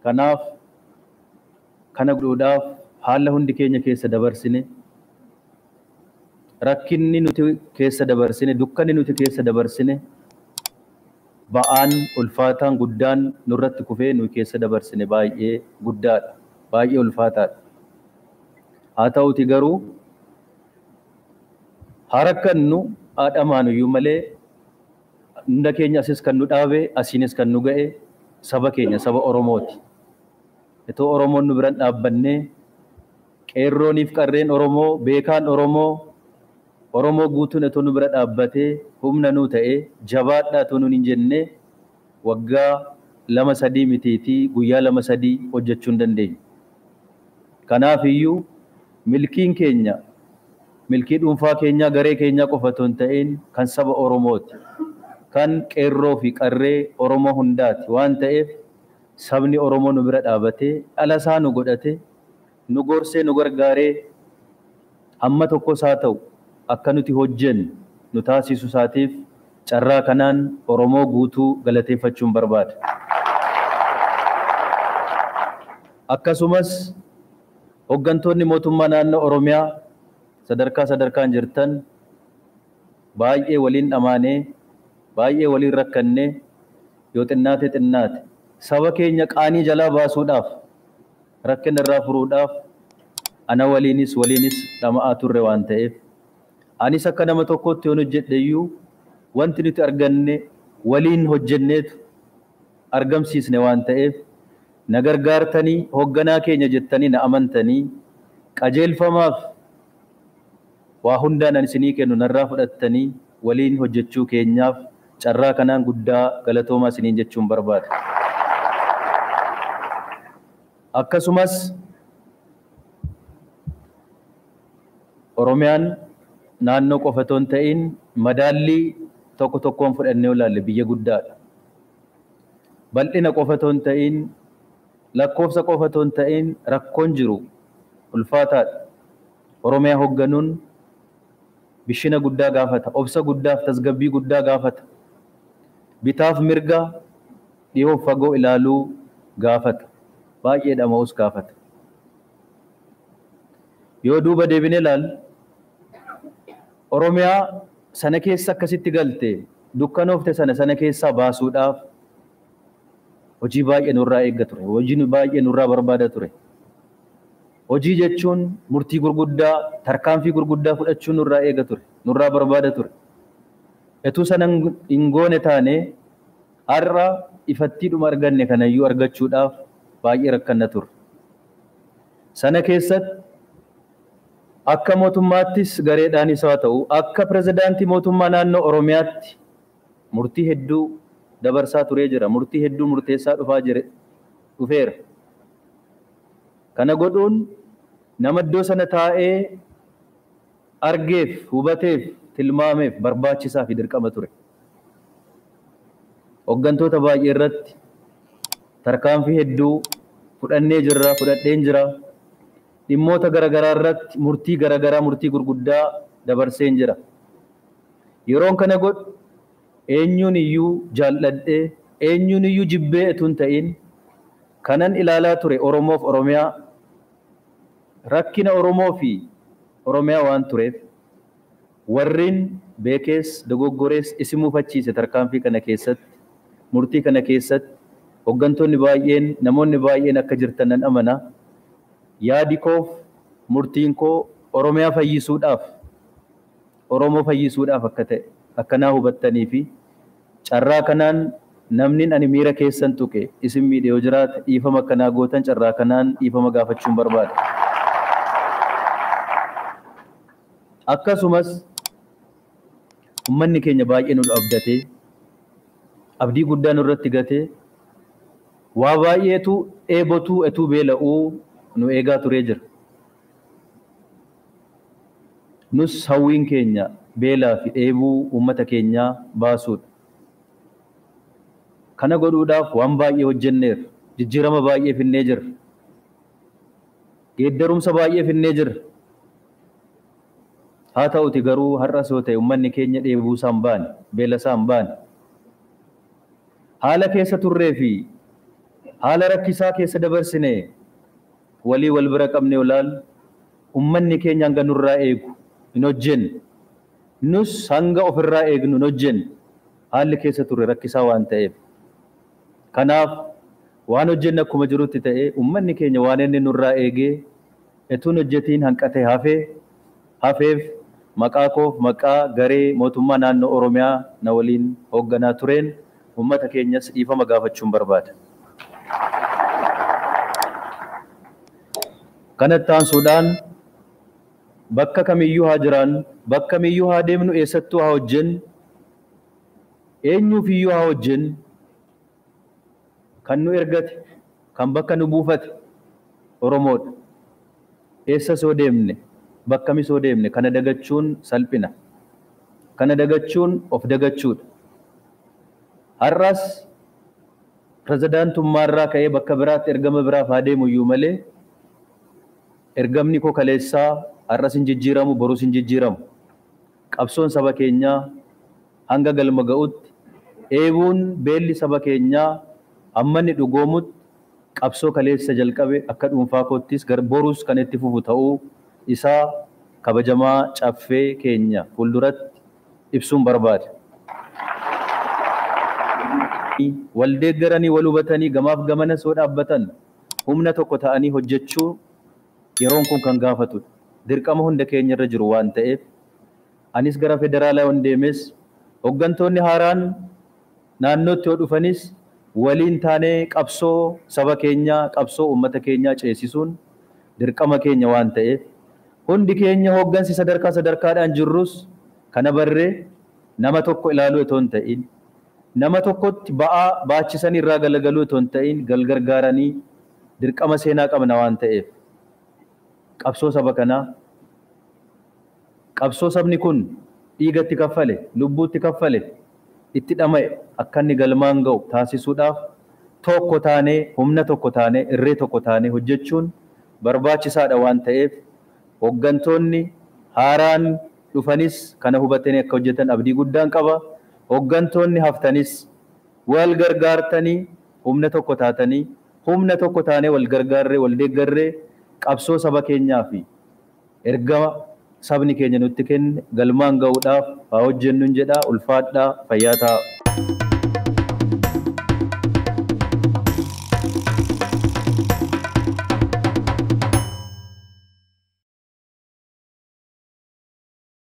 Kanaaf kana godhuudhaaf haala hundi keenya keessa dabarsine, rakkinni nuti keessa dabarsine, dukkanni nuti keessa dabarsine, ba'aan ulfaataan guddaan nurratti kufee nuyi keessa dabarsine baay'ee guddaadha, baay'ee ulfaataadha. Haa ta'uti garuu haa rakkannu haadhamaanuyyuu malee hunda keenya asis kan nu dhaabe, asiinis kan nu ga'e saba keenya, saba Oromooti. Itoo Oromoon nu biran dhaabbannee qeerrooniif qarreen Oromoo, beekaan Oromoo guutuun itoo nu bira dhaabbatee humna nuu ta'ee jabaadhaa itoo nuun hin jennee waggaa 2-3 mitiitii guyyaa 2-3 hojjechuu hin dandeenye. Kanaaf iyyuu milkiin keenya, milkii dhuunfaa keenyaa, garee keenyaa qofa otoo hin ta'in kan saba Oromooti, kan qeerroo fi qarree Oromoo hundaati waan ta'eef sabni Oromoo nu bira dhaabatee dhala isaa nu godhatee nu gorsee nu gargaaree hamma tokkos haa ta'u akka nuti hojjennu nu taasisu isaatiif carraa kanaan Oromoo guutuu galateeffachuun barbaada. Akkasumas hooggantoonni mootummaa naannoo Oromiyaa sadarkaan jirtan baay'ee waliin dhamaanee, baay'ee waliin rakkannee yoo xinnaate saba keenya qaanii jalaa baasuudhaaf, rakkina irraa furuudhaaf ana waliinis dhama'aa turre waan ta'eef anis akka nama tokkotti yoon hojjedhe iyyuu wanti nuti arganne waliin hojjenneetu argamsiisne waan ta'eef na gargaartanii hoogganaa keenya jettanii na amantanii qajeelfamaaf waa hundaan ani isinii kennu narraa fudhattanii waliin hojjechuu keenyaaf carraa kanaan guddaa galatoomaa isiniin jechuun barbaada. Akkasumas Oromiyaan naannoo qofa otoo hin ta'in madaallii tokkoon fudhannee olaalle biyya guddaadha. Bal'ina qofa otoo hin ta'in, lakkoofsa qofa otoo hin ta'in rakkoon jiru ulfaataadha. Oromiyaa hoogganuun bishina guddaa gaafata, obsa guddaaf tasgabbii guddaa gaafata, bitaaf mirga dhiyoo fagoo ilaaluu gaafata, baay'ee dhama'us gaafata. Yoo duuba deebine ilaal Oromiyaa sana keessa akkasitti galte dukkanoofte sana keessaa baasuudhaaf hojii baay'ee nurraa eegga ture, hojii baay'ee nurraa barbaada ture. Hojii jechuun murtii gurguddaa, tarkaanfii gurguddaa fudhachuun nurraa eega ture, nurraa barbaada ture. Etuu sana hin goone taane har'a ifattiidhuma arganne kanayyuu argachuudhaaf baay'ee rakkanna ture. Sana keessatti akka mootummaattis gareedhaanis haa ta'u akka pirezidaantii mootummaa naannoo Oromiyaatti murtii hedduu dabarsaa turee jira, murtii hedduu murteessaa dhufeera. Kana godhuun nama iddoo sana taa'ee argeef, hubateef, tilmaameef barbaachisaa fi dirqama ture. Hooggantoota baay'ee irratti tarkaanfii hedduu fudhadheen jira. Dhimmoota garaagaraa irratti murtii garaagaraa, murtii gurguddaa dabarseen jira. Yeroon kana godhu eenyuun iyyuu jaalladhee, eenyuun iyyuu jibbee etuu hin ta'in kanan ilaalaa ture Oromoof Oromiyaa, rakkina Oromoo fi Oromiyaa waan tureef warreen beekees dogoggorees isin muufachiise tarkaanfii kana keessatti, murtii kana keessatti hooggantoonni baay'een, namoonni baay'een akka jirtan nan amana. Yaadi koof murtiin koo Oromiyaa fayyisuudhaaf, Oromoo fayyisuudhaaf akka ta'e akkanaa hubattanii fi carraa kanaan namni ani miira keessan tuqe isin miidhe yoo jiraate dhiifama akkanaa gootan carraa kanaan dhiifama gaafachuun barbaada. Akkasumas ummanni keenya baay'ee nu abdatee abdii guddaa nurratti gatee waa baay'eetu eebotuu etuu beela'uu nu eegaa turee jira. Nus hawwiin keenya beelaa fi dheebuu uummata keenyaa baasuudha. Kana godhuudhaaf waan baay'ee hojjenneerra. jijjiirama baay'ee finnee jirra. Geeddarumsa baay'ee finnee jirra. Haa ta'uti garuu har'as yoo ta'e uummanni keenya dheebuu isaa hin baane, beela isaa hin baane. Haala keessa turree fi haala rakkisaa keessa dabarsine walii wal bira qabne olaal uummanni keenya hanga nurraa eegu hin hojjenne. Nus hanga ofirraa eegnu hin hojjenne. Haalli keessa turre rakkisaa waan ta'eef. Kanaaf waan hojjenne akkuma jirutti ta'e uummanni keenya waan inni nurraa eegee etuun hojjetiin hanqatee hafeef maqaa koof maqaa garee mootummaa naannoo Oromiyaa na waliin hoogganaa tureen uummata keenyas dhiifama gaafachuun barbaada. Kanatti aansuudhaan bakka kamiyyuu haa jiraannu, bakka kamiyyuu haa deemnu, eessattuu haa hojjennu, eenyuuf iyyuu haa hojjennu, kan nu ergate, kan bakka nu buufate Oromoodha. Eessa soo deemne, bakka mi soo deemne kana dagachuun salphina. Kana dagachuun of dagachuudha. Har'as pirezidaantummaarraa ka'ee bakka biraatti ergama biraaf haa deemu iyyuu malee ergamni koo kaleessaa har'as hin jijjiiramu, borus hin jijjiiramu. Qabsoon saba keenyaa hanga galma ga'utti, eebuun beelli saba keenyaa amma inni dhugoomutti qabsoo kaleessa jalqabe akka dhuunfaa koottis borus kan itti fufu ta'uu isaa kabajamaa caffee keenya fuulduratti ibsuun barbaada. Wal deeggaranii wal hubatanii gamaaf gamana soo dhaabbatan humna tokko ta'anii hojjechuu yeroon kun kan gaafatudha. Dirqama hunda keenya irra jiru waan ta'eef anis gara federaalaa waan deemes hooggantoonni haaraan naannootti yoo dhufanis waliin taanee qabsoo saba keenyaa, qabsoo uummata keenyaa ceesisuun dirqama keenya waan ta'eef hundi keenya hooggansi sadarkaadhaan jirrus kana barree nama tokko ilaaluu itoo hin ta'in, nama tokkotti ba'aa baachisanii irraa galagaluu itoo hin ta'in gargaaranii dirqama seenaa qabna waan ta'eef qabsoo saba kanaa, qabsoo sabni kun dhiigatti kaffale, lubbuutti kaffale, itti dhama'e akka inni galmaan ga'u taasisuudhaaf tokko taanee, humna tokko taanee, irree tokko taanee hojjechuun barbaachisaadha waan ta'eef hooggantoonni haaraan dhufanis kana hubatanii akka hojjetan abdii guddaan qaba. Hooggantoonni haftanis wal gargaartanii humna tokko taatanii, humna tokko taanee wal gargaarree, wal deeggarree qabsoo saba keenyaa fi ergama sabni keenya nutti kenne galmaan ga'uudhaaf haa hojjennuun jedha. Ulfaadhaa, fayyaa ta'aa.